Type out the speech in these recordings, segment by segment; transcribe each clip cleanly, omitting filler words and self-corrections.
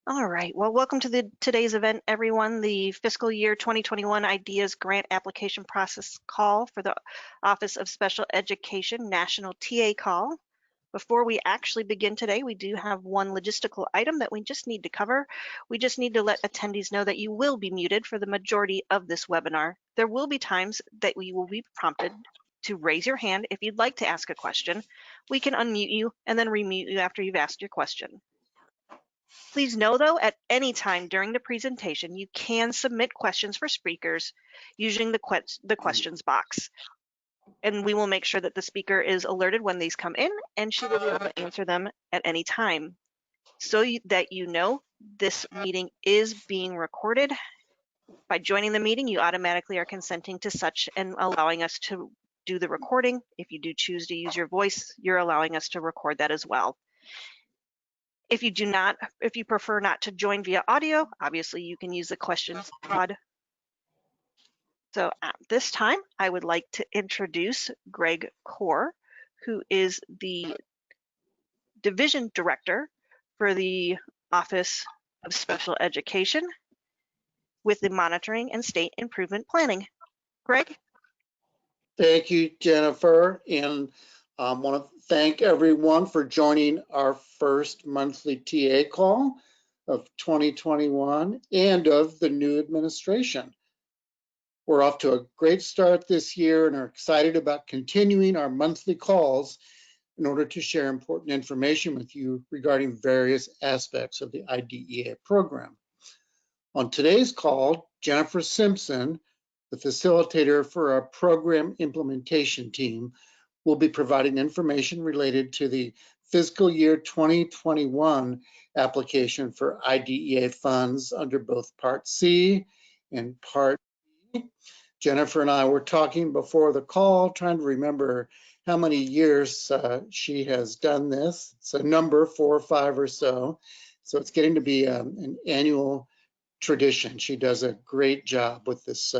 All right, well, welcome to today's event, everyone. The fiscal year 2021 Ideas Grant Application Process Call for the Office of Special Education National TA Call. Before we actually begin today, we do have one logistical item that we just need to cover. We just need to let attendees know that you will be muted for the majority of this webinar. There will be times that you will be prompted to raise your hand if you'd like to ask a question. We can unmute you and then remute you after you've asked your question. Please know, though, at any time during the presentation, you can submit questions for speakers using the questions box. And we will make sure that the speaker is alerted when these come in, and she will be able to answer them at any time. So that you know, this meeting is being recorded. By joining the meeting, you automatically are consenting to such and allowing us to do the recording. If you do choose to use your voice, you're allowing us to record that as well. If you prefer not to join via audio, obviously you can use the questions pod. So at this time, I would like to introduce Greg Core, who is the Division Director for the Office of Special Education with the Monitoring and State Improvement Planning. Greg? Thank you, Jennifer, and I want to thank everyone for joining our first monthly TA call of 2021 and of the new administration. We're off to a great start this year and are excited about continuing our monthly calls in order to share important information with you regarding various aspects of the IDEA program. On today's call, Jennifer Simpson, the facilitator for our program implementation team, will be providing information related to the fiscal year 2021 application for IDEA funds under both Part C and Part B. Jennifer and I were talking before the call, trying to remember how many years she has done this. It's a number, 4 or 5 or so. So it's getting to be an annual tradition. She does a great job with this,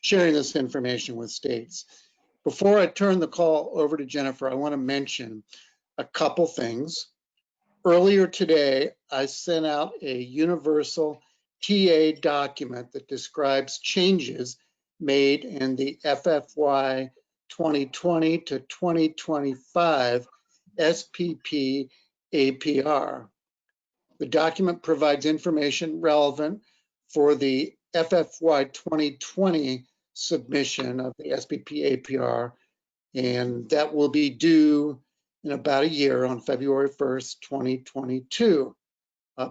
sharing this information with states. Before I turn the call over to Jennifer, I want to mention a couple things. Earlier today, I sent out a universal TA document that describes changes made in the FFY 2020 to 2025 SPP APR. The document provides information relevant for the FFY 2020 submission of the SPP APR, and that will be due in about a year on February 1st, 2022,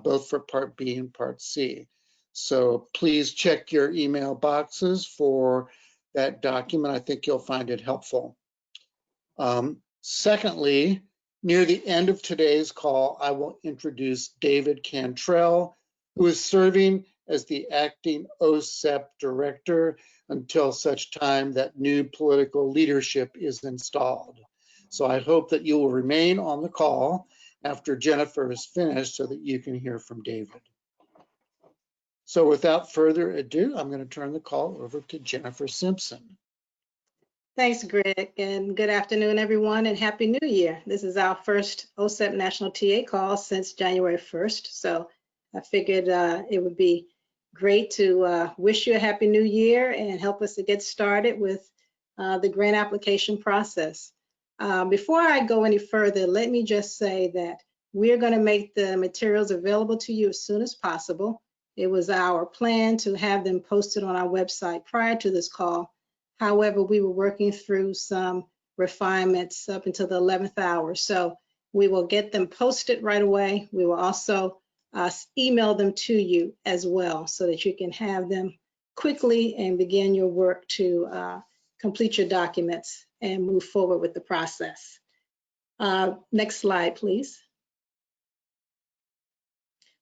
both for Part B and Part C. So please check your email boxes for that document. I think you'll find it helpful. Secondly, near the end of today's call, I will introduce David Cantrell, who is serving as the acting OSEP director until such time that new political leadership is installed. So I hope that you will remain on the call after Jennifer is finished so that you can hear from David. So without further ado, I'm going to turn the call over to Jennifer Simpson. Thanks, Greg, and good afternoon, everyone, and Happy New Year. This is our first OSEP National TA call since January 1st, so I figured it would be great to wish you a Happy New Year and help us to get started with the grant application process. Before I go any further, let me just say that we're going to make the materials available to you as soon as possible. It was our plan to have them posted on our website prior to this call. However, we were working through some refinements up until the 11th hour. So we will get them posted right away. We will also email them to you as well so that you can have them quickly and begin your work to complete your documents and move forward with the process. Next slide, please.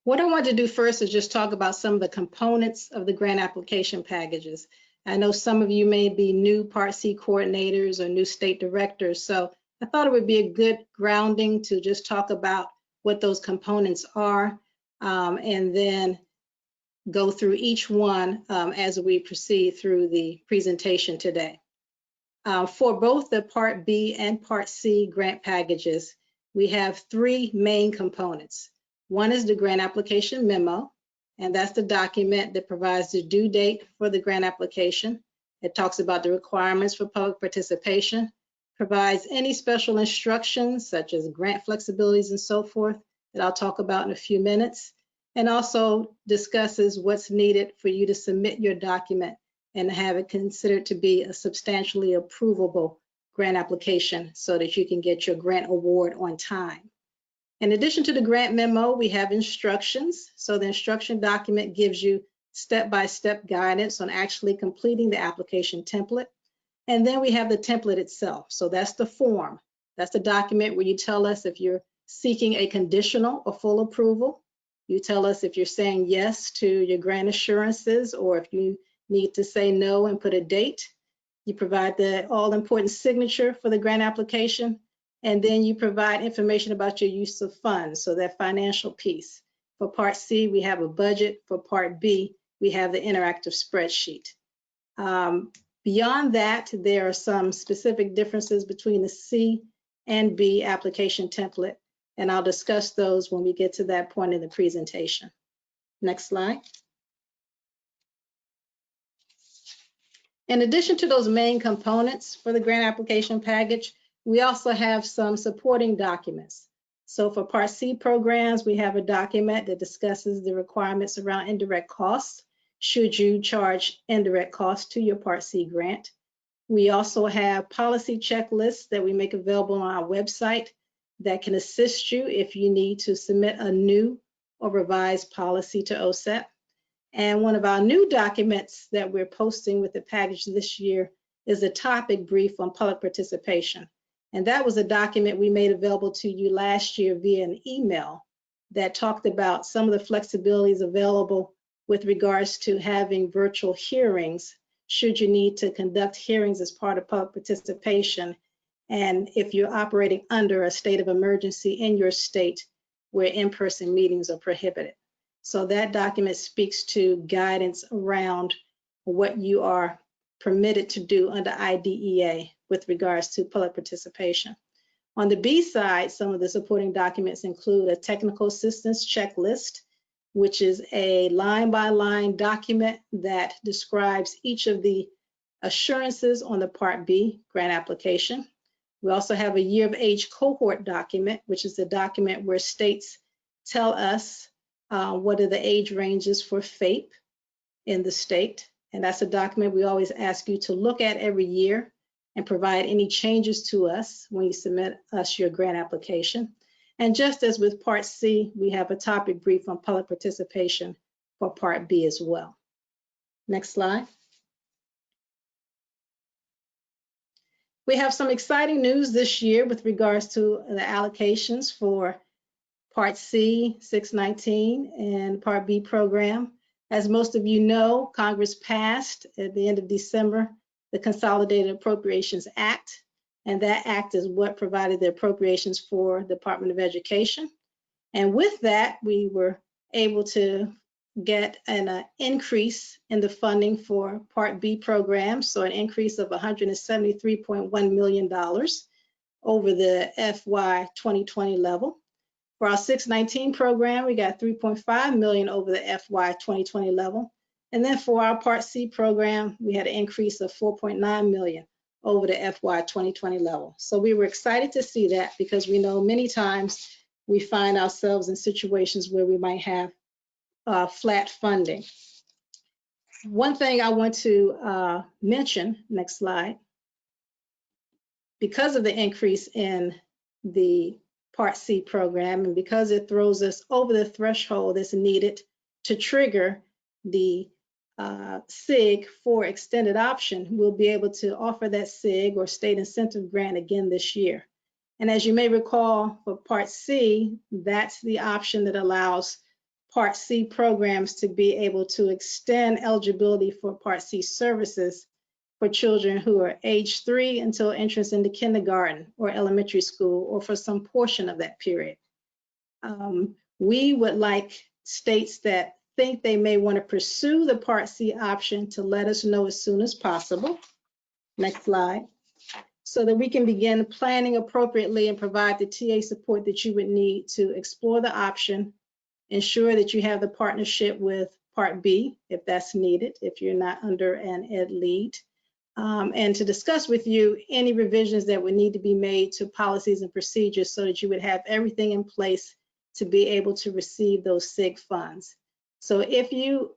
What I want to do first is just talk about some of the components of the grant application packages. I know some of you may be new Part C coordinators or new state directors, so I thought it would be a good grounding to just talk about what those components are and then go through each one as we proceed through the presentation today. For both the Part B and Part C grant packages, we have 3 main components. One is the grant application memo, and that's the document that provides the due date for the grant application. It talks about the requirements for public participation, provides any special instructions such as grant flexibilities and so forth that I'll talk about in a few minutes, and also discusses what's needed for you to submit your document and have it considered to be a substantially approvable grant application so that you can get your grant award on time. In addition to the grant memo, we have instructions. So the instruction document gives you step-by-step guidance on actually completing the application template. And then we have the template itself. So that's the form. That's the document where you tell us if you're seeking a conditional or full approval. You tell us if you're saying yes to your grant assurances or if you need to say no and put a date. You provide the all-important signature for the grant application, and then you provide information about your use of funds, so that financial piece. For Part C, we have a budget. For Part B, we have the interactive spreadsheet. Beyond that, there are some specific differences between the C and B application template, and I'll discuss those when we get to that point in the presentation. Next slide. In addition to those main components for the grant application package, we also have some supporting documents. So for Part C programs, we have a document that discusses the requirements around indirect costs, should you charge indirect costs to your Part C grant. We also have policy checklists that we make available on our website that can assist you if you need to submit a new or revised policy to OSEP. And one of our new documents that we're posting with the package this year is a topic brief on public participation. And that was a document we made available to you last year via an email that talked about some of the flexibilities available with regards to having virtual hearings should you need to conduct hearings as part of public participation, and if you're operating under a state of emergency in your state where in-person meetings are prohibited. So that document speaks to guidance around what you are permitted to do under IDEA with regards to public participation. On the B side, some of the supporting documents include a technical assistance checklist, which is a line-by-line document that describes each of the assurances on the Part B grant application. We also have a year of age cohort document, which is the document where states tell us what are the age ranges for FAPE in the state. And that's a document we always ask you to look at every year and provide any changes to us when you submit us your grant application. And just as with Part C, we have a topic brief on public participation for Part B as well. Next slide. We have some exciting news this year with regards to the allocations for Part C, 619, and Part B program. As most of you know, Congress passed at the end of December the Consolidated Appropriations Act, and that act is what provided the appropriations for the Department of Education. And with that, we were able to get an increase in the funding for Part B programs, so an increase of $173.1 million over the FY 2020 level. For our 619 program, we got $3.5 million over the FY 2020 level. And then for our Part C program, we had an increase of $4.9 million over the FY 2020 level. So we were excited to see that because we know many times we find ourselves in situations where we might have flat funding. One thing I want to mention, next slide, because of the increase in the Part C program and because it throws us over the threshold that's needed to trigger the SIG for extended option, we'll be able to offer that SIG or state incentive grant again this year. And as you may recall, for Part C, that's the option that allows Part C programs to be able to extend eligibility for Part C services for children who are age 3 until entrance into kindergarten or elementary school, or for some portion of that period. We would like states that think they may want to pursue the Part C option to let us know as soon as possible. Next slide. So that we can begin planning appropriately and provide the TA support that you would need to explore the option ensure that you have the partnership with Part B if that's needed, if you're not under an ed lead, and to discuss with you any revisions that would need to be made to policies and procedures so that you would have everything in place to be able to receive those SIG funds. So if you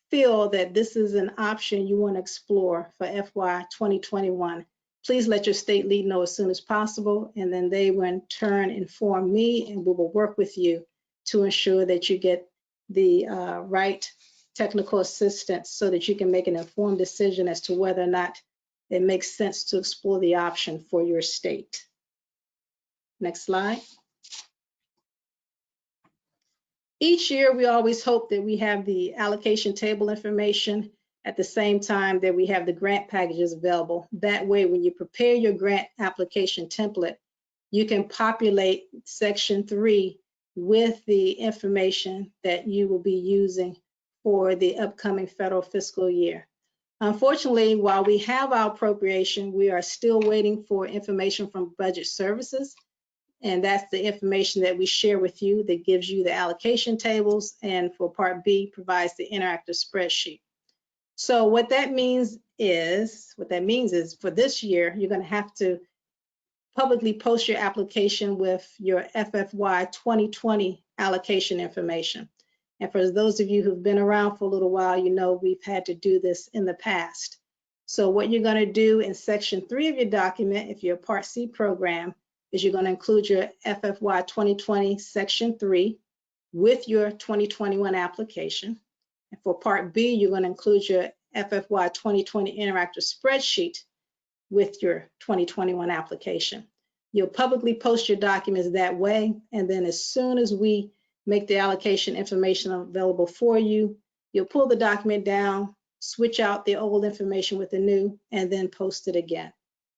feel that this is an option you want to explore for FY 2021, please let your state lead know as soon as possible, and then they will in turn inform me, and we will work with you to ensure that you get the right technical assistance so that you can make an informed decision as to whether or not it makes sense to explore the option for your state. Next slide. Each year, we always hope that we have the allocation table information at the same time that we have the grant packages available. That way, when you prepare your grant application template, you can populate section 3 with the information that you will be using for the upcoming federal fiscal year. Unfortunately, while we have our appropriation, we are still waiting for information from budget services. And that's the information that we share with you that gives you the allocation tables, and for Part B provides the interactive spreadsheet. So what that means is for this year, you're going to have to publicly post your application with your FFY 2020 allocation information. And for those of you who've been around for a little while, you know we've had to do this in the past. So what you're going to do in section 3 of your document, if you're a Part C program, is you're going to include your FFY 2020 section 3 with your 2021 application. And for Part B, you're going to include your FFY 2020 interactive spreadsheet with your 2021 application. You'll publicly post your documents that way, and then as soon as we make the allocation information available for you, you'll pull the document down, switch out the old information with the new, and then post it again.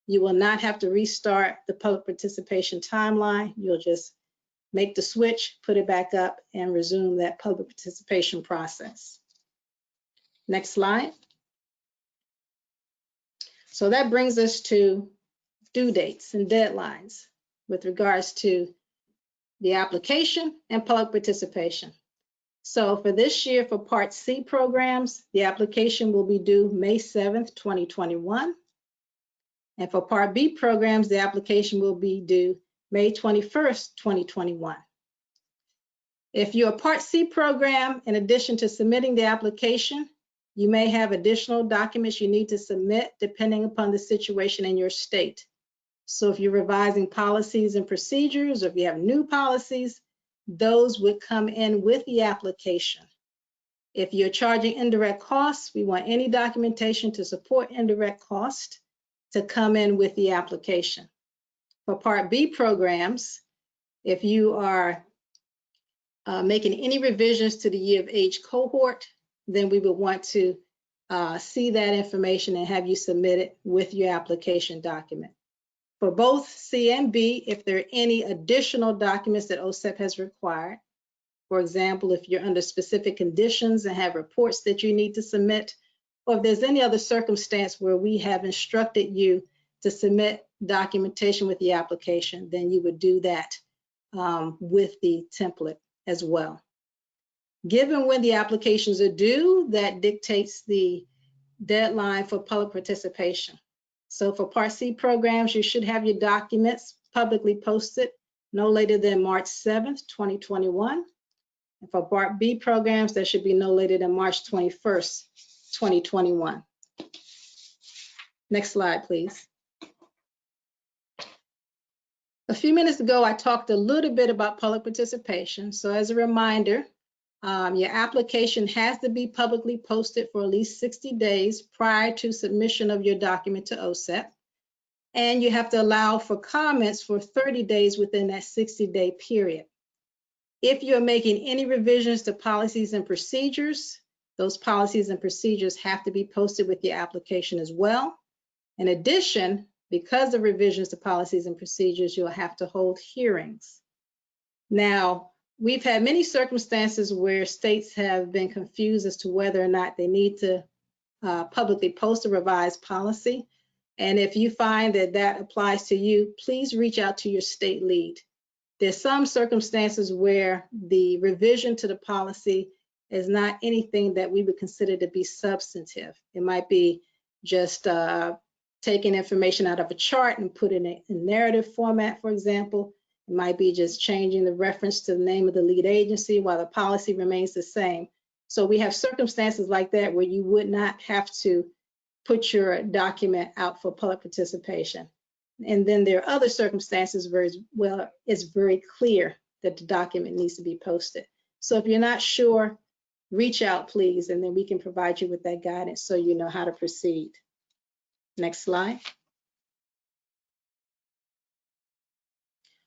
You will not have to restart the public participation timeline. You'll just make the switch, put it back up, and resume that public participation process. Next slide. So that brings us to due dates and deadlines with regards to the application and public participation. So for this year, for Part C programs, the application will be due May 7th, 2021. And for Part B programs, the application will be due May 21st, 2021. If you're a Part C program, in addition to submitting the application, you may have additional documents you need to submit depending upon the situation in your state. So if you're revising policies and procedures, or if you have new policies, those would come in with the application. If you're charging indirect costs, we want any documentation to support indirect cost to come in with the application. For Part B programs, if you are making any revisions to the year of age cohort, then we would want to see that information and have you submit it with your application document. For both C and B, if there are any additional documents that OSEP has required, for example, if you're under specific conditions and have reports that you need to submit, or if there's any other circumstance where we have instructed you to submit documentation with the application, then you would do that with the template as well. Given when the applications are due, that dictates the deadline for public participation. So for Part C programs, you should have your documents publicly posted no later than March 7th, 2021. And for Part B programs, that should be no later than March 21st, 2021. Next slide, please. A few minutes ago, I talked a little bit about public participation. So as a reminder, your application has to be publicly posted for at least 60 days prior to submission of your document to OSEP. And you have to allow for comments for 30 days within that 60-day period. If you're making any revisions to policies and procedures, those policies and procedures have to be posted with your application as well. In addition, because of revisions to policies and procedures, you'll have to hold hearings. Now, we've had many circumstances where states have been confused as to whether or not they need to publicly post a revised policy. And if you find that that applies to you, please reach out to your state lead. There's some circumstances where the revision to the policy is not anything that we would consider to be substantive. It might be just taking information out of a chart and putting it in narrative format, for example. It might be just changing the reference to the name of the lead agency while the policy remains the same. So we have circumstances like that where you would not have to put your document out for public participation. And then there are other circumstances where it's very clear that the document needs to be posted. So if you're not sure, reach out, please, and then we can provide you with that guidance so you know how to proceed. Next slide.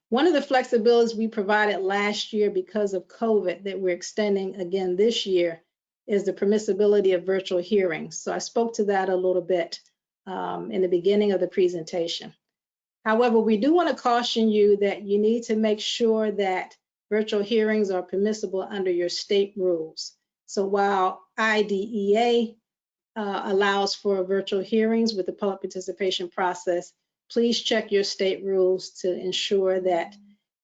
One of the flexibilities we provided last year because of COVID that we're extending again this year is the permissibility of virtual hearings. So I spoke to that a little bit in the beginning of the presentation. However, we do want to caution you that you need to make sure that virtual hearings are permissible under your state rules. So while IDEA allows for virtual hearings with the public participation process, please check your state rules to ensure that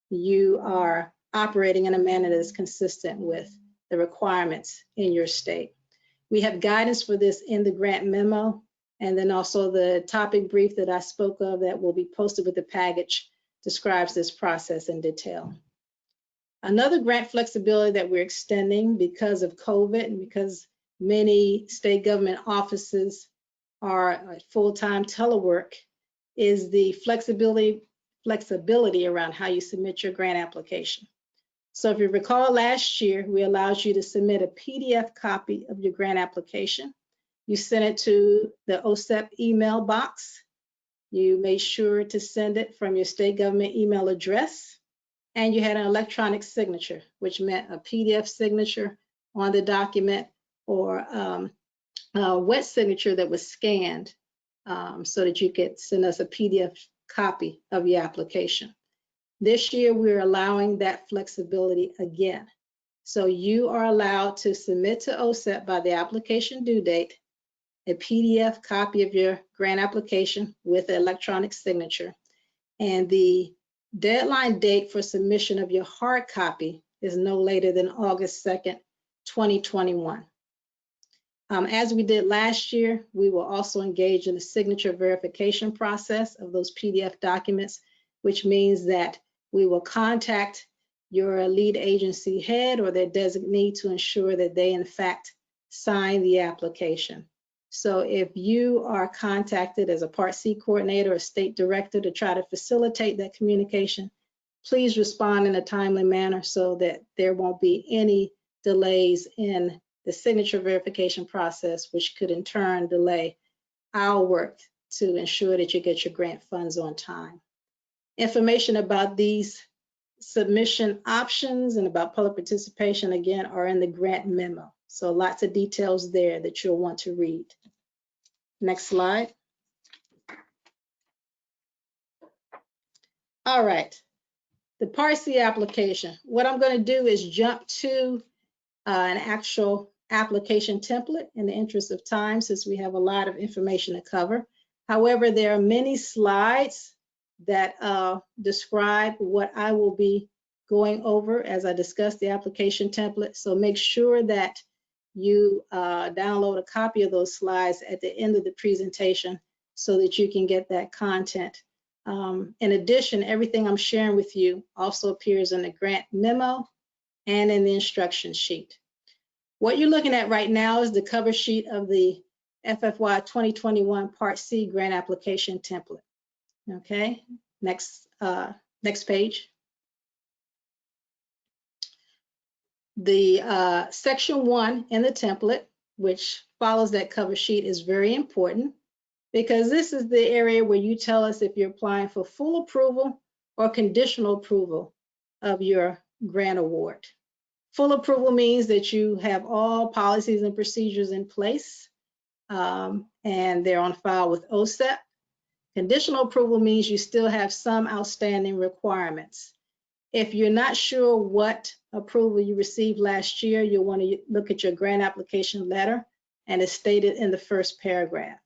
you are operating in a manner that is consistent with the requirements in your state. We have guidance for this in the grant memo, and then also the topic brief that I spoke of that will be posted with the package describes this process in detail. Another grant flexibility that we're extending because of COVID and because many state government offices are at full-time telework is the flexibility around how you submit your grant application. So if you recall last year, we allowed you to submit a PDF copy of your grant application. You sent it to the OSEP email box. You made sure to send it from your state government email address. And you had an electronic signature, which meant a PDF signature on the document or a wet signature that was scanned so that you could send us a PDF copy of your application. This year, we're allowing that flexibility again. So you are allowed to submit to OSEP by the application due date a PDF copy of your grant application with an electronic signature. And the deadline date for submission of your hard copy is no later than August 2nd, 2021. As we did last year, we will also engage in a signature verification process of those PDF documents, which means that we will contact your lead agency head or their designee to ensure that they in fact sign the application. So if you are contacted as a Part C coordinator or state director to try to facilitate that communication, please respond in a timely manner so that there won't be any delays in the signature verification process, which could in turn delay our work to ensure that you get your grant funds on time. Information about these submission options and about public participation, again, are in the grant memo. So lots of details there that you'll want to read. Next slide. All right, the Part C application. What I'm going to do is jump to an actual application template in the interest of time, since we have a lot of information to cover. However, there are many slides that describe what I will be going over as I discuss the application template. So make sure that you download a copy of those slides at the end of the presentation so that you can get that content. In addition, everything I'm sharing with you also appears in the grant memo and in the instruction sheet. What you're looking at right now is the cover sheet of the FFY 2021 Part C grant application template. Okay, next page. The section 1 in the template, which follows that cover sheet, is very important because this is the area where you tell us if you're applying for full approval or conditional approval of your grant award. Full approval means that you have all policies and procedures in place and they're on file with OSEP. Conditional approval means you still have some outstanding requirements. If you're not sure what approval you received last year, you'll want to look at your grant application letter, and it's stated in the first paragraph.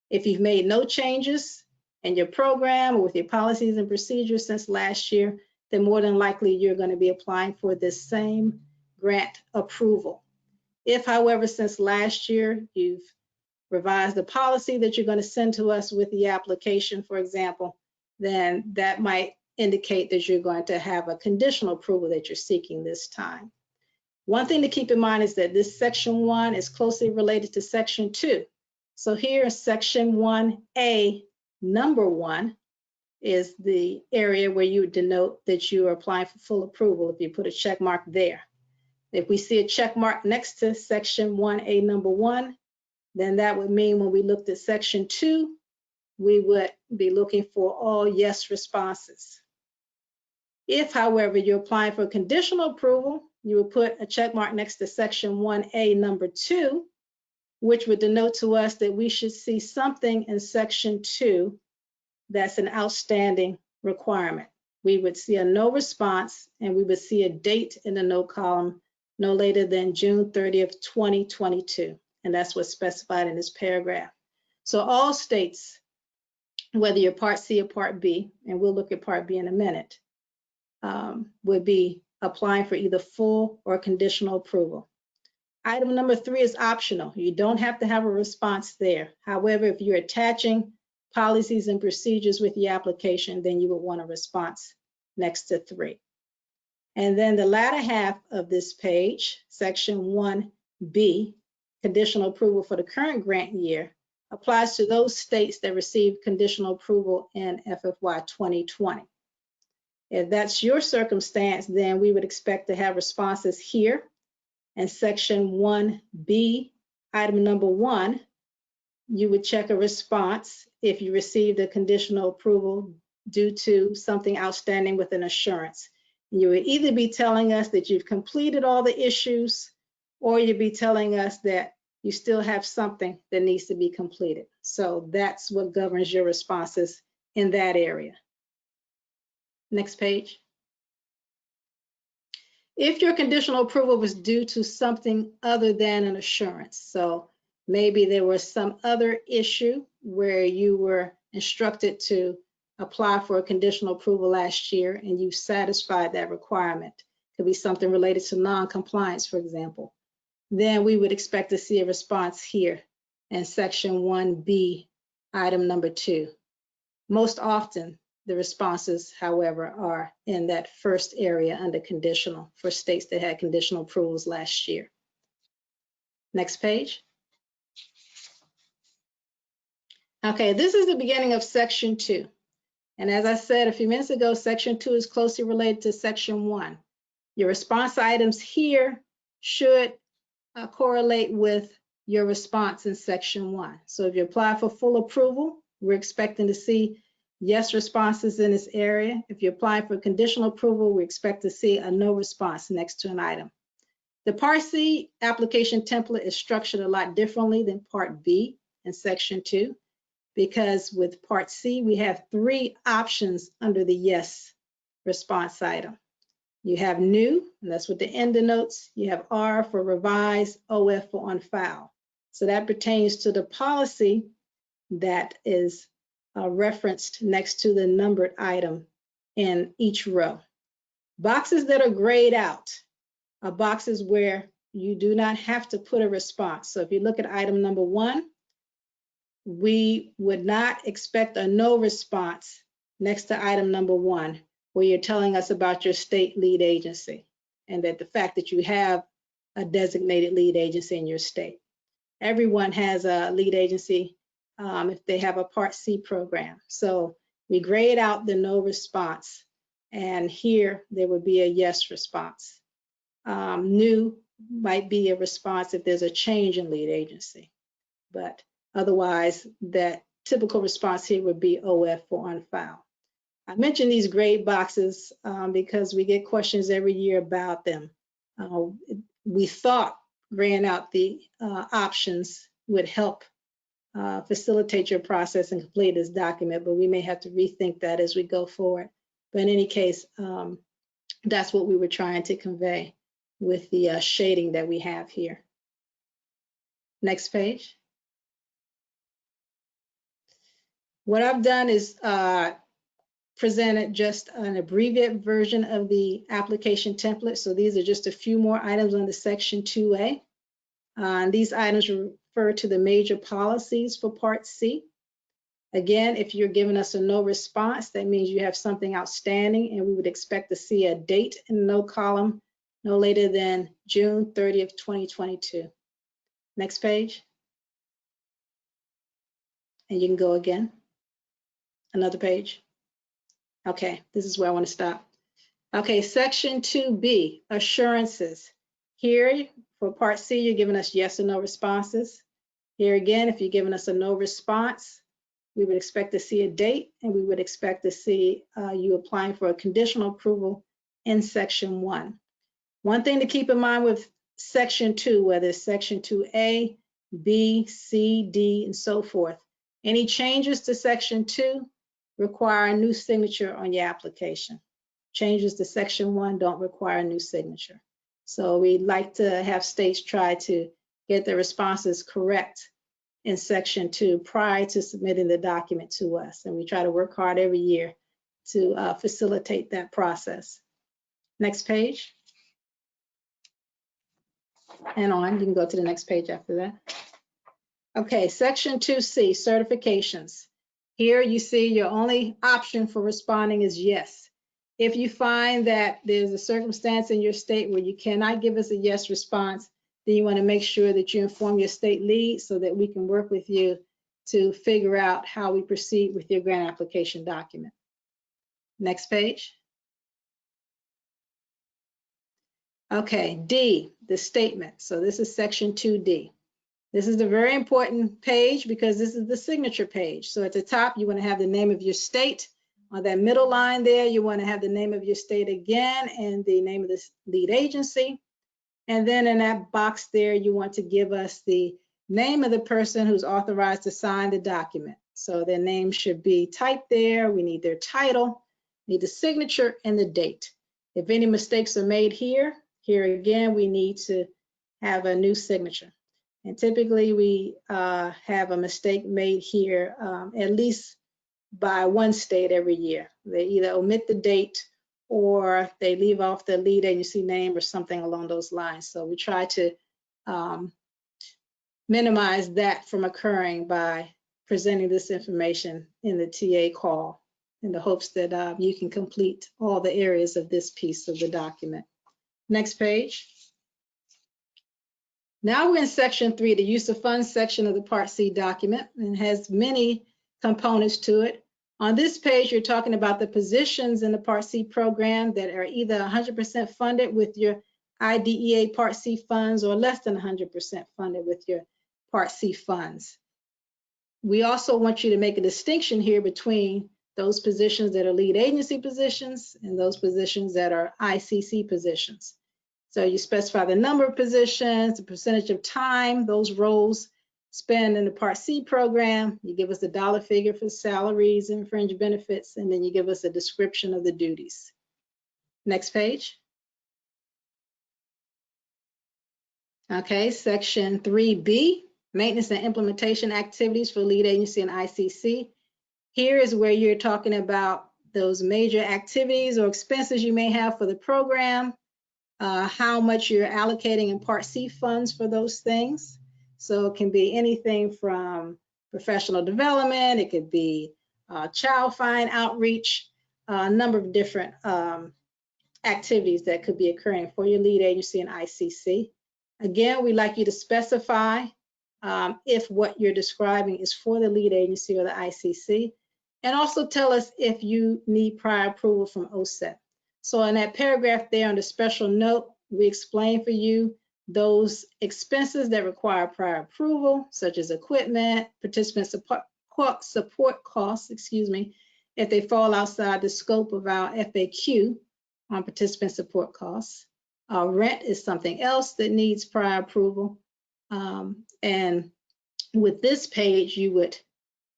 If you've made no changes in your program or with your policies and procedures since last year, then more than likely you're going to be applying for this same grant approval. If, however, since last year you've revised the policy that you're going to send to us with the application, for example, then that might indicate that you're going to have a conditional approval that you're seeking this time. One thing to keep in mind is that this section 1 is closely related to section 2. So here in section 1A, number 1 is the area where you would denote that you are applying for full approval if you put a check mark there. If we see a check mark next to section 1A, number 1, then that would mean when we looked at section 2, we would be looking for all yes responses. If, however, you're applying for conditional approval, you would put a check mark next to section 1A, number 2, which would denote to us that we should see something in section 2 that's an outstanding requirement. We would see a no response, and we would see a date in the no column no later than June 30th, 2022. And that's what's specified in this paragraph. So all states, whether you're Part C or Part B, and we'll look at Part B in a minute, would be applying for either full or conditional approval. Item number 3 is optional. You don't have to have a response there. However, if you're attaching policies and procedures with the application, then you would want a response next to 3. And then the latter half of this page, section 1B, conditional approval for the current grant year, applies to those states that received conditional approval in FFY 2020. If that's your circumstance, then we would expect to have responses here. In section 1B, item number 1, you would check a response if you received a conditional approval due to something outstanding with an assurance. You would either be telling us that you've completed all the issues, or you'd be telling us that you still have something that needs to be completed. So that's what governs your responses in that area. Next page. If your conditional approval was due to something other than an assurance, so maybe there was some other issue where you were instructed to apply for a conditional approval last year and you satisfied that requirement, could be something related to non-compliance, for example, then we would expect to see a response here in section 1B, item number 2. Most often, the responses, however, are in that first area under conditional for states that had conditional approvals last year. Next page. Okay, this is the beginning of section 2. And as I said a few minutes ago, section 2 is closely related to section 1. Your response items here should correlate with your response in section 1. So if you apply for full approval, we're expecting to see yes responses in this area. If you apply for conditional approval, we expect to see a no response next to an item. The Part C application template is structured a lot differently than Part B in section 2, because with Part C, we have 3 options under the yes response item. You have new, and that's what the N denotes. You have R for revise, OF for on file. So that pertains to the policy that is referenced next to the numbered item in each row. Boxes that are grayed out are boxes where you do not have to put a response. So if you look at item number 1, we would not expect a no response next to item number 1, where you're telling us about your state lead agency and that the fact that you have a designated lead agency in your state. Everyone has a lead agency if they have a Part C program. So we grade out the no response, and here there would be a yes response. New might be a response if there's a change in lead agency, but otherwise that typical response here would be OF for on file. I mentioned these grade boxes because we get questions every year about them. We thought graying out the options would help facilitate your process and complete this document, but we may have to rethink that as we go forward. But in any case, that's what we were trying to convey with the shading that we have here. Next page. What I've done is presented just an abbreviated version of the application template. So these are just a few more items under section 2A. These items refer to the major policies for Part C. Again, if you're giving us a no response, that means you have something outstanding, and we would expect to see a date in the no column no later than June 30th, 2022. Next page. And you can go again. Another page. Okay, this is where I want to stop. Okay, section 2B, assurances. Here for Part C, you're giving us yes or no responses. Here again, if you're giving us a no response, we would expect to see a date, and we would expect to see you applying for a conditional approval in section 1. One thing to keep in mind with section 2, whether it's section 2A, B, C, D, and so forth, any changes to section 2 require a new signature on your application. Changes to section 1 don't require a new signature. So we'd like to have states try to get their responses correct in section 2 prior to submitting the document to us. And we try to work hard every year to facilitate that process. Next page. And on, you can go to the next page after that. Okay, section 2C, certifications. Here you see your only option for responding is yes. If you find that there's a circumstance in your state where you cannot give us a yes response, then you want to make sure that you inform your state lead so that we can work with you to figure out how we proceed with your grant application document. Next page. Okay, D, the statement. So this is section 2D. This is a very important page because this is the signature page. So at the top, you want to have the name of your state. On that middle line there, you want to have the name of your state again and the name of the lead agency. And then in that box there, you want to give us the name of the person who's authorized to sign the document. So their name should be typed there. We need their title, need the signature and the date. If any mistakes are made here again, we need to have a new signature. And typically we have a mistake made here at least by one state every year. They either omit the date or they leave off the lead agency name or something along those lines. So we try to minimize that from occurring by presenting this information in the TA call in the hopes that you can complete all the areas of this piece of the document. Next page. Now we're in section 3, the use of funds section of the Part C document, and has many components to it. On this page, you're talking about the positions in the Part C program that are either 100% funded with your IDEA Part C funds or less than 100% funded with your Part C funds. We also want you to make a distinction here between those positions that are lead agency positions and those positions that are ICC positions. So you specify the number of positions, the percentage of time those roles spend in the Part C program. You give us the dollar figure for salaries and fringe benefits, and then you give us a description of the duties. Next page. Okay, section 3B, maintenance and implementation activities for lead agency and ICC. Here is where you're talking about those major activities or expenses you may have for the program. How much you're allocating in Part C funds for those things. So it can be anything from professional development, it could be child find outreach, a number of different activities that could be occurring for your lead agency and ICC. Again, we'd like you to specify if what you're describing is for the lead agency or the ICC, and also tell us if you need prior approval from OSEP. So in that paragraph there under special note, we explain for you those expenses that require prior approval, such as equipment, participant support costs, if they fall outside the scope of our FAQ on participant support costs. Rent is something else that needs prior approval. And with this page, you would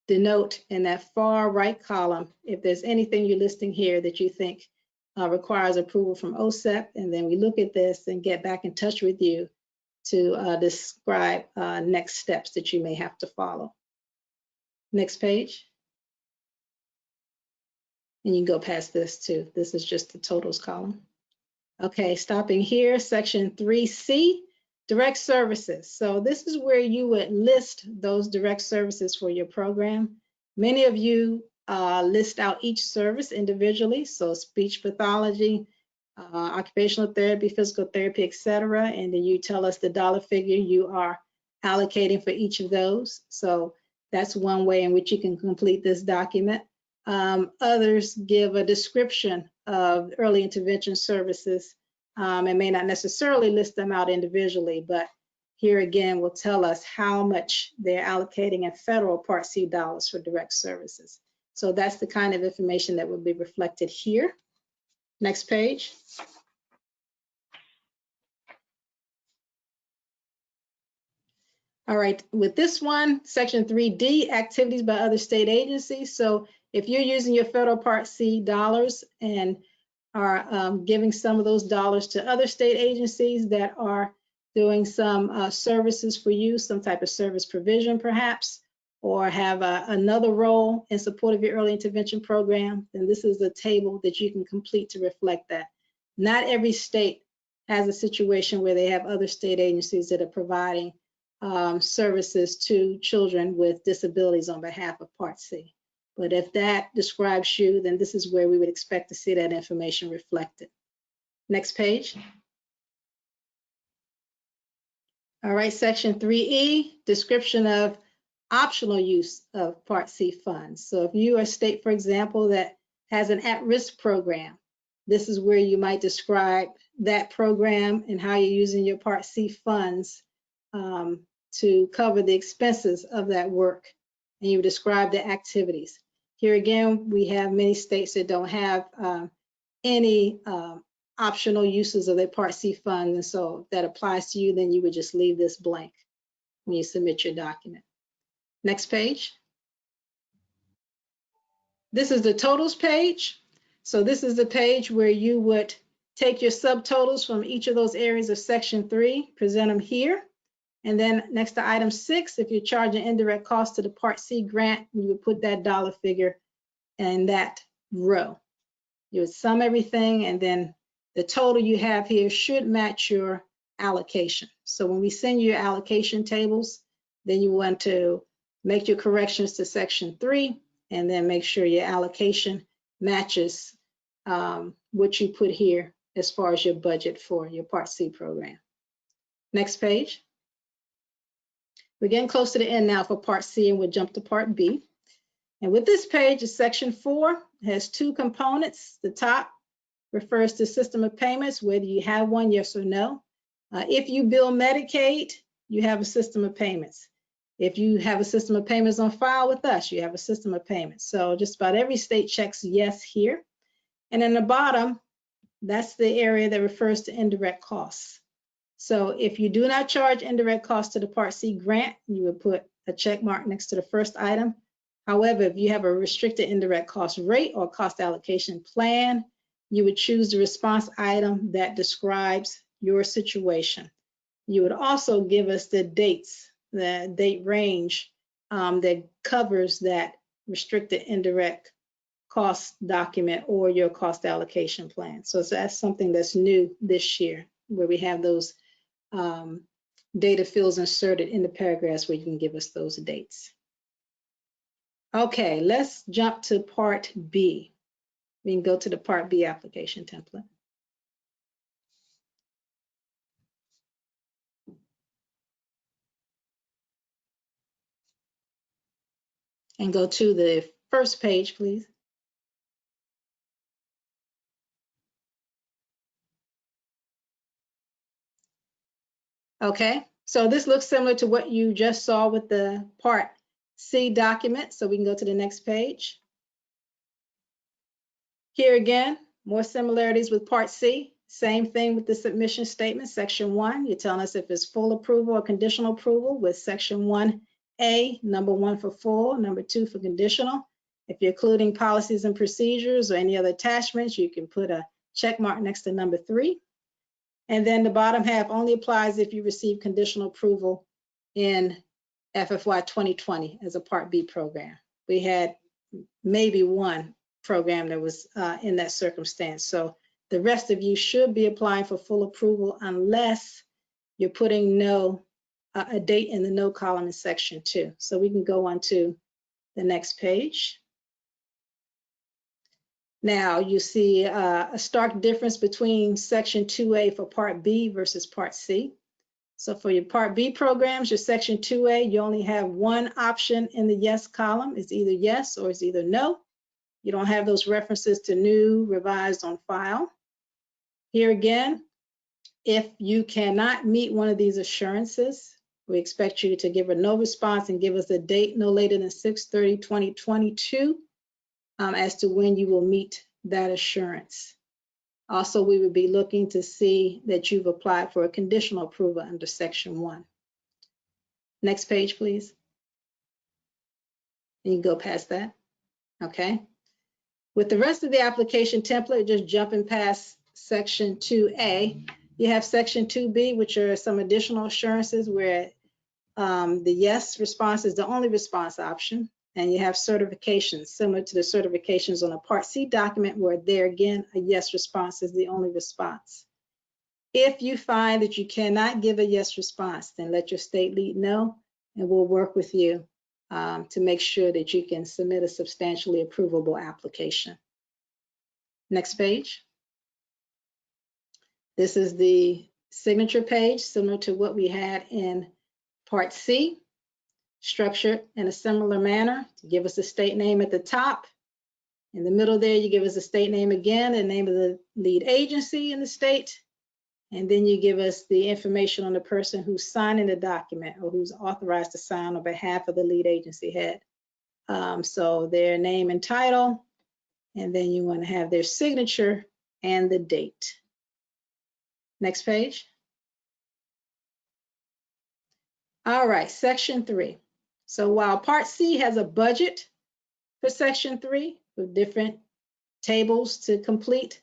denote in that far right column if there's anything you're listing here that you think requires approval from OSEP, and then we look at this and get back in touch with you to describe next steps that you may have to follow. Next page. And you can go past this too. This is just the totals column. Okay, stopping here, section 3C, direct services. So this is where you would list those direct services for your program. Many of you list out each service individually, so speech pathology, occupational therapy, physical therapy, etc. And then you tell us the dollar figure you are allocating for each of those. So that's one way in which you can complete this document. Others give a description of early intervention services and may not necessarily list them out individually, but here again will tell us how much they're allocating in federal Part C dollars for direct services. So that's the kind of information that will be reflected here. Next page. All right, with this one, section 3D, activities by other state agencies. So if you're using your federal Part C dollars and are giving some of those dollars to other state agencies that are doing some services for you, some type of service provision perhaps, or have another role in support of your early intervention program, then this is a table that you can complete to reflect that. Not every state has a situation where they have other state agencies that are providing services to children with disabilities on behalf of Part C. But if that describes you, then this is where we would expect to see that information reflected. Next page. All right, section 3E, description of optional use of Part C funds. So if you are a state, for example, that has an at-risk program, this is where you might describe that program and how you're using your Part C funds to cover the expenses of that work. And you describe the activities. Here again, we have many states that don't have any optional uses of their Part C funds. And so if that applies to you, then you would just leave this blank when you submit your document. Next page. This is the totals page. So this is the page where you would take your subtotals from each of those areas of section 3, present them here. And then next to item 6, if you're charging indirect costs to the Part C grant, you would put that dollar figure in that row. You would sum everything, and then the total you have here should match your allocation. So when we send you your allocation tables, then you want to make your corrections to section 3, and then make sure your allocation matches what you put here as far as your budget for your Part C program. Next page. We're getting close to the end now for Part C, and we'll jump to Part B. And with this page is section 4. It has 2 components. The top refers to system of payments, whether you have one, yes or no. If you bill Medicaid, you have a system of payments. If you have a system of payments on file with us, you have a system of payments. So just about every state checks yes here. And in the bottom, that's the area that refers to indirect costs. So if you do not charge indirect costs to the Part C grant, you would put a check mark next to the first item. However, if you have a restricted indirect cost rate or cost allocation plan, you would choose the response item that describes your situation. You would also give us the dates, the date range that covers that restricted indirect cost document or your cost allocation plan. So that's something that's new this year, where we have those data fields inserted in the paragraphs where you can give us those dates. Okay, let's jump to Part B. We can go to the Part B application template. And go to the first page, please. Okay, so this looks similar to what you just saw with the Part C document, so we can go to the next page. Here again, more similarities with Part C. Same thing with the submission statement, section 1. You're telling us if it's full approval or conditional approval with section 1A, number 1 for full, number 2 for conditional. If you're including policies and procedures or any other attachments, you can put a check mark next to number 3. And then the bottom half only applies if you receive conditional approval in FFY 2020 as a Part B program. We had maybe one program that was in that circumstance. So the rest of you should be applying for full approval unless you're putting no a date in the no column in section 2. So we can go on to the next page. Now you see a stark difference between section 2A for part B versus part C. So for your part B programs, your section 2A, you only have one option in the yes column. It's either yes or it's either no. You don't have those references to new, revised, on file. Here again, if you cannot meet one of these assurances, we expect you to give a no response and give us a date no later than 6/30/2022 as to when you will meet that assurance. Also, we would be looking to see that you've applied for a conditional approval under section 1. Next page, please. You can go past that. Okay. With the rest of the application template, just jumping past section 2A, you have section 2B, which are some additional assurances where the yes response is the only response option. And you have certifications similar to the certifications on a Part C document where there again, a yes response is the only response. If you find that you cannot give a yes response, then let your state lead know and we'll work with you to make sure that you can submit a substantially approvable application. Next page. This is the signature page, similar to what we had in Part C, structured in a similar manner. To give us a state name at the top. In the middle there, you give us a state name again, the name of the lead agency in the state, and then you give us the information on the person who's signing the document or who's authorized to sign on behalf of the lead agency head. So their name and title, and then you want to have their signature and the date. Next page. All right, section 3. So while Part C has a budget for section 3 with different tables to complete,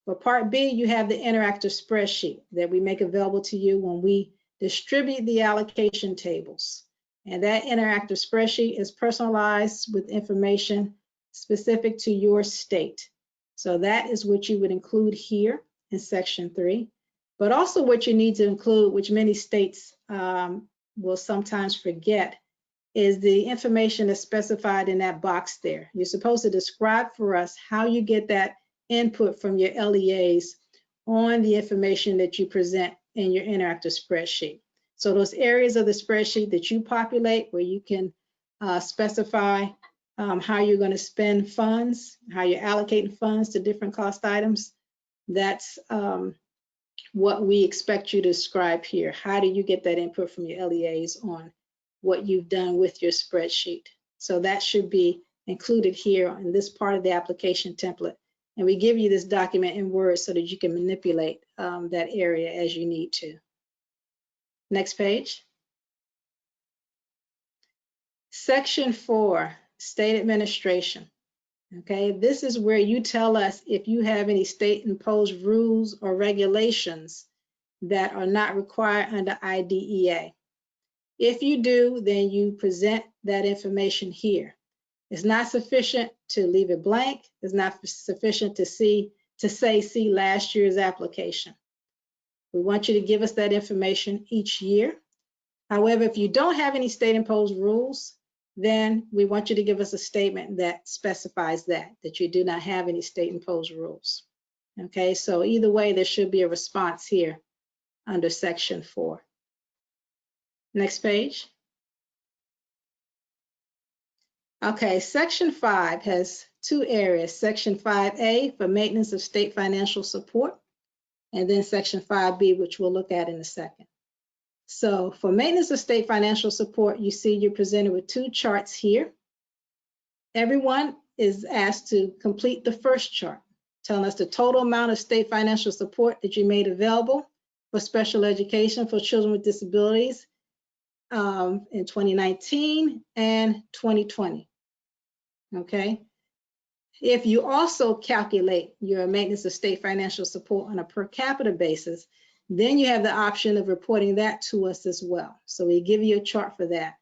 for Part B, you have the interactive spreadsheet that we make available to you when we distribute the allocation tables. And that interactive spreadsheet is personalized with information specific to your state. So that is what you would include here in section 3. But also what you need to include, which many states will sometimes forget, is the information that's specified in that box there. You're supposed to describe for us how you get that input from your LEAs on the information that you present in your interactive spreadsheet. So those areas of the spreadsheet that you populate where you can specify how you're going to spend funds, how you're allocating funds to different cost items, that's what we expect you to describe here. How do you get that input from your LEAs on what you've done with your spreadsheet? So that should be included here in this part of the application template. And we give you this document in Word so that you can manipulate that area as you need to. Next page. Section 4, State Administration. Okay, this is where you tell us if you have any state-imposed rules or regulations that are not required under IDEA. If you do, then you present that information here. It's not sufficient to leave it blank. It's not sufficient to say, see last year's application. We want you to give us that information each year. However, if you don't have any state-imposed rules, then we want you to give us a statement that specifies that you do not have any state-imposed rules. Okay, so either way, there should be a response here under section 4. Next page. Okay, section 5 has 2 areas. Section 5A for maintenance of state financial support, and then section 5B, which we'll look at in a second. So for maintenance of state financial support, you see you're presented with 2 charts here. Everyone is asked to complete the first chart, telling us the total amount of state financial support that you made available for special education for children with disabilities in 2019 and 2020. Okay. If you also calculate your maintenance of state financial support on a per capita basis, then you have the option of reporting that to us as well. So we give you a chart for that.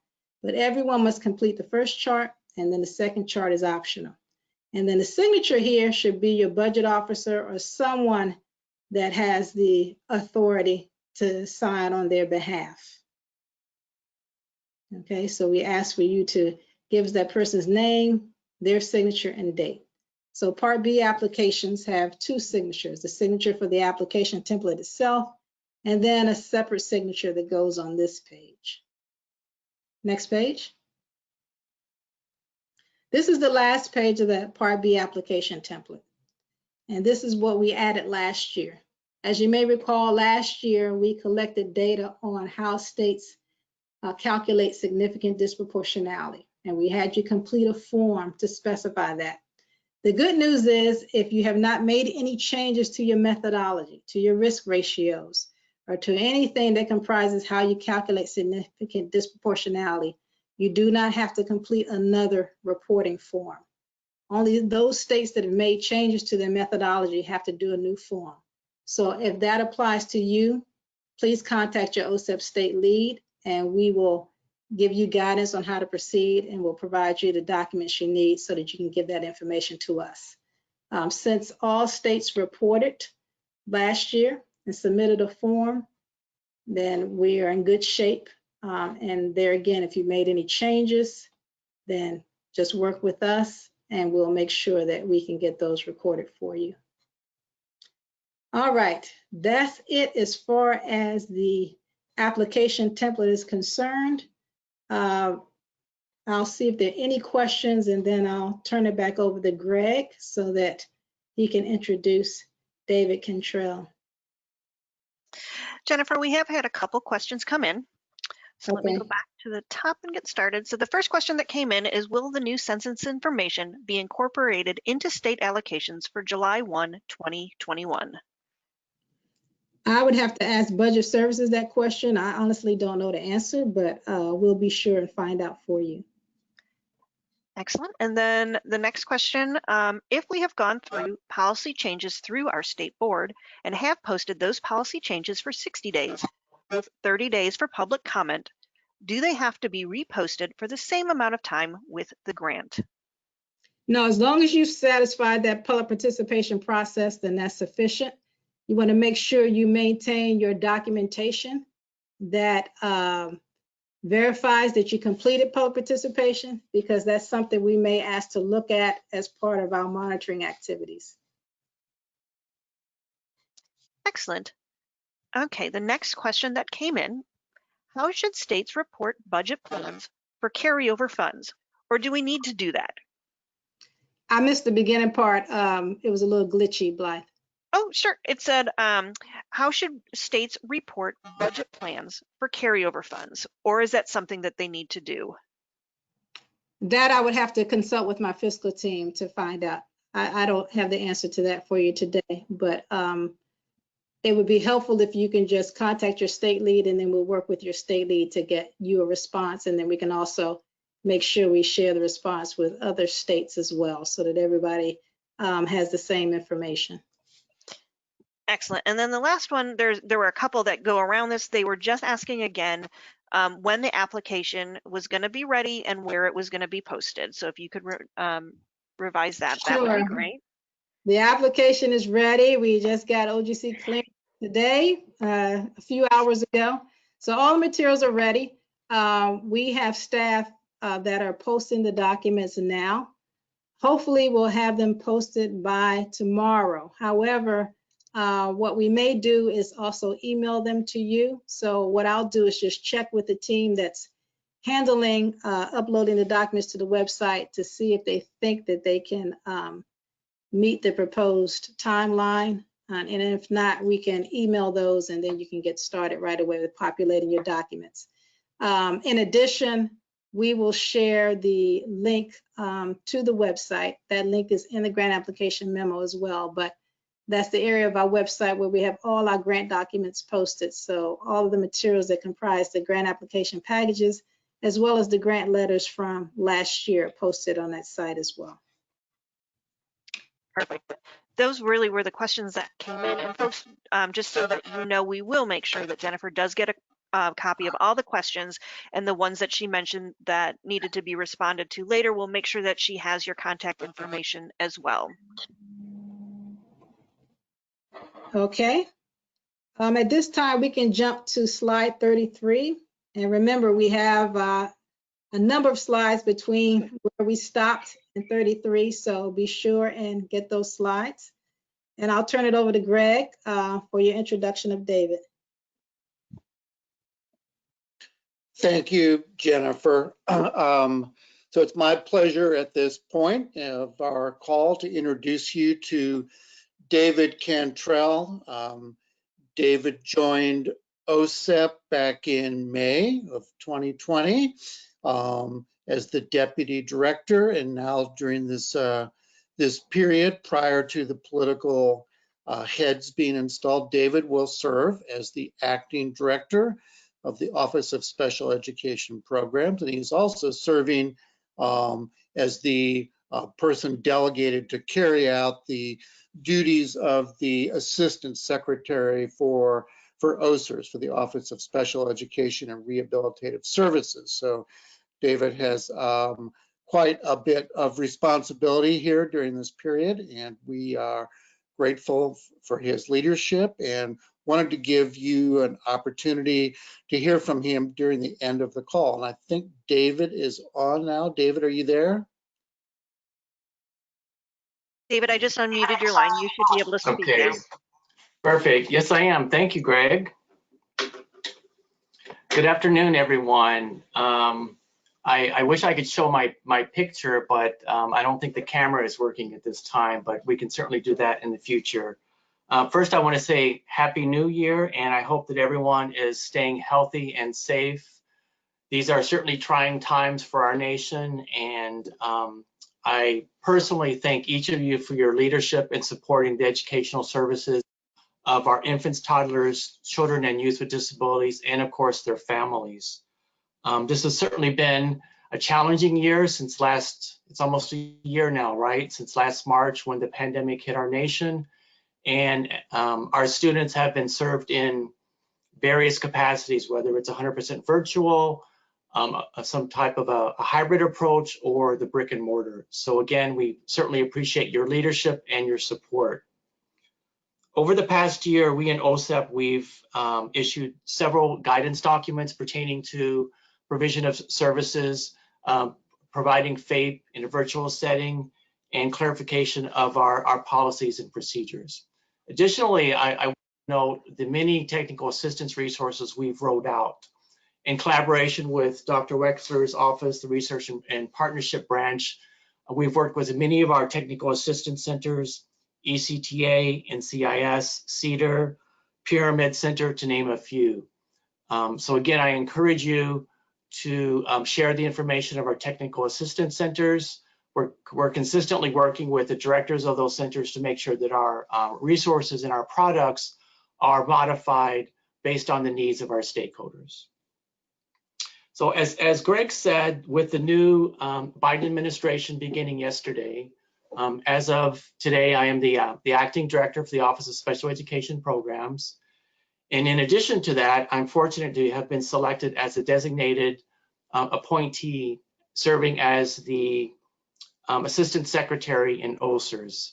But everyone must complete the first chart, and then the second chart is optional. And then the signature here should be your budget officer or someone that has the authority to sign on their behalf. Okay, so we ask for you to give us that person's name, their signature, and date. So Part B applications have two signatures, the signature for the application template itself, and then a separate signature that goes on this page. Next page. This is the last page of the Part B application template. And this is what we added last year. As you may recall, last year we collected data on how states calculate significant disproportionality. And we had you complete a form to specify that. The good news is if you have not made any changes to your methodology, to your risk ratios, or to anything that comprises how you calculate significant disproportionality, you do not have to complete another reporting form. Only those states that have made changes to their methodology have to do a new form. So if that applies to you, please contact your OSEP state lead and we will give you guidance on how to proceed and we'll provide you the documents you need so that you can give that information to us. Since all states reported last year and submitted a form, then we are in good shape. And there again, if you made any changes, then just work with us and we'll make sure that we can get those recorded for you. All right, that's it as far as the application template is concerned. I'll see if there are any questions and then I'll turn it back over to Greg so that he can introduce David Cantrell. Jennifer, we have had a couple questions come in. So let me go back to the top and get started. So the first question that came in is, will the new census information be incorporated into state allocations for July 1, 2021? I would have to ask Budget Services that question. I honestly don't know the answer, but we'll be sure and find out for you. Excellent. And then the next question, if we have gone through policy changes through our state board and have posted those policy changes for 60 days, with 30 days for public comment, do they have to be reposted for the same amount of time with the grant? No, as long as you've satisfied that public participation process, then that's sufficient. You want to make sure you maintain your documentation that verifies that you completed public participation, because that's something we may ask to look at as part of our monitoring activities. Excellent. Okay, the next question that came in, how should states report budget plans for carryover funds, or do we need to do that? I missed the beginning part. It was a little glitchy, Blythe. Oh, sure. It said, how should states report budget plans for carryover funds, or is that something that they need to do? That I would have to consult with my fiscal team to find out. I don't have the answer to that for you today, but it would be helpful if you can just contact your state lead and then we'll work with your state lead to get you a response. And then we can also make sure we share the response with other states as well so that everybody has the same information. Excellent. And then the last one, there were a couple that go around this. They were just asking again when the application was going to be ready and where it was going to be posted. So if you could revise that, that would be great. The application is ready. We just got OGC clearance today, a few hours ago. So all the materials are ready. We have staff that are posting the documents now. Hopefully we'll have them posted by tomorrow. However, what we may do is also email them to you. So what I'll do is just check with the team that's handling uploading the documents to the website to see if they think that they can meet the proposed timeline. And if not, we can email those and then you can get started right away with populating your documents. In addition, we will share the link to the website. That link is in the grant application memo as well, but that's the area of our website where we have all our grant documents posted. So all of the materials that comprise the grant application packages, as well as the grant letters from last year posted on that site as well. Perfect. Those really were the questions that came in. And folks, just so that you know, we will make sure that Jennifer does get copy of all the questions, and the ones that she mentioned that needed to be responded to later, we'll make sure that she has your contact information as well. Okay. At this time, we can jump to slide 33. And remember, we have a number of slides between where we stopped in 33, so be sure and get those slides. And I'll turn it over to Greg for your introduction of David. Thank you, Jennifer. So it's my pleasure at this point of our call to introduce you to David Cantrell. David joined OSEP back in May of 2020 as the deputy director, and now during this this period prior to the political heads being installed, David will serve as the acting director of the Office of Special Education Programs, and he's also serving as the person delegated to carry out the duties of the Assistant Secretary for OSERS, for the Office of Special Education and Rehabilitative Services. So David has quite a bit of responsibility here during this period, and we are grateful for his leadership and wanted to give you an opportunity to hear from him during the end of the call. And I think David is on now. David, are you there? David, I just unmuted your line. You should be able to speak now. Perfect. Yes, I am. Thank you, Greg. Good afternoon, everyone. I wish I could show my picture, but I don't think the camera is working at this time, but we can certainly do that in the future. First, I want to say Happy New Year, and I hope that everyone is staying healthy and safe. These are certainly trying times for our nation, and I personally thank each of you for your leadership in supporting the educational services of our infants, toddlers, children, and youth with disabilities, and of course their families. This has certainly been a challenging year since it's almost a year now, right? Since last March when the pandemic hit our nation. And our students have been served in various capacities, whether it's 100% virtual, some type of a hybrid approach, or the brick and mortar. So again, we certainly appreciate your leadership and your support. Over the past year, we in OSEP, we've issued several guidance documents pertaining to provision of services, providing FAPE in a virtual setting, and clarification of our policies and procedures. Additionally, I note the many technical assistance resources we've rolled out. In collaboration with Dr. Wexler's office, the Research and Partnership Branch, we've worked with many of our technical assistance centers, ECTA, NCIS, CEDAR, Pyramid Center, to name a few. So again, I encourage you to share the information of our technical assistance centers. We're consistently working with the directors of those centers to make sure that our resources and our products are modified based on the needs of our stakeholders. So as Greg said, with the new Biden administration beginning yesterday, as of today, I am the acting director for the Office of Special Education Programs. And in addition to that, I'm fortunate to have been selected as a designated appointee serving as the Assistant Secretary in OSERS.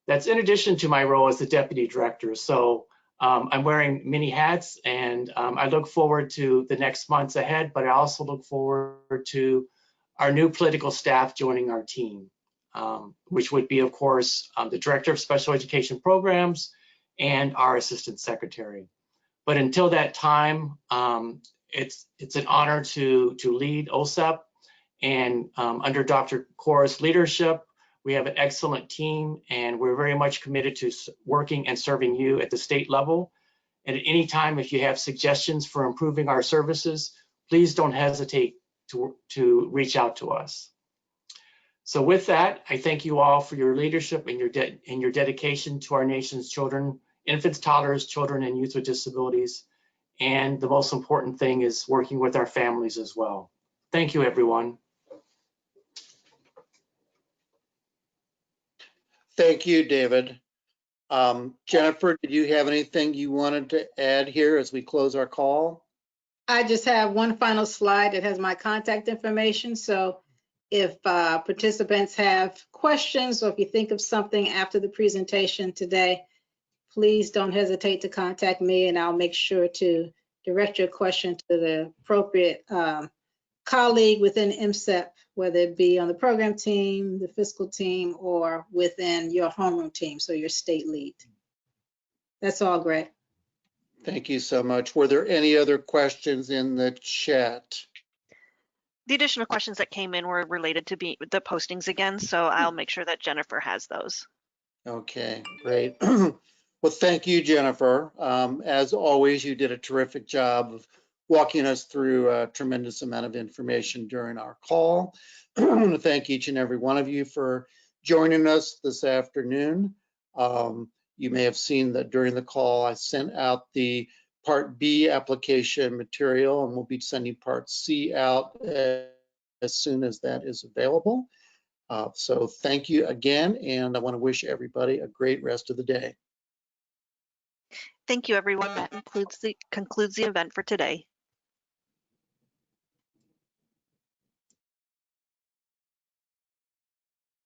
That's in addition to my role as the Deputy Director. So I'm wearing many hats, and I look forward to the next months ahead, but I also look forward to our new political staff joining our team, which would be, of course, the Director of Special Education Programs and our Assistant Secretary. But until that time, it's an honor to lead OSEP, and under Dr. Kaur's leadership, we have an excellent team, and we're very much committed to working and serving you at the state level. And at any time, if you have suggestions for improving our services, please don't hesitate to reach out to us. So with that, I thank you all for your leadership and your dedication to our nation's children, infants, toddlers, children, and youth with disabilities. And the most important thing is working with our families as well. Thank you, everyone. Thank you, David. Jennifer, did you have anything you wanted to add here as we close our call? I just have one final slide that has my contact information. So if participants have questions or if you think of something after the presentation today, please don't hesitate to contact me and I'll make sure to direct your question to the appropriate colleague within MSEP, whether it be on the program team, the fiscal team, or within your homeroom team, so your state lead. That's all, Greg. Thank you so much. Were there any other questions in the chat? The additional questions that came in were related to the postings again, so I'll make sure that Jennifer has those. Okay, great. Well, thank you, Jennifer. As always, you did a terrific job of walking us through a tremendous amount of information during our call. I want to thank each and every one of you for joining us this afternoon. You may have seen that during the call, I sent out the Part B application material, and we'll be sending Part C out as soon as that is available. So thank you again, and I want to wish everybody a great rest of the day. Thank you, everyone. That concludes the event for today.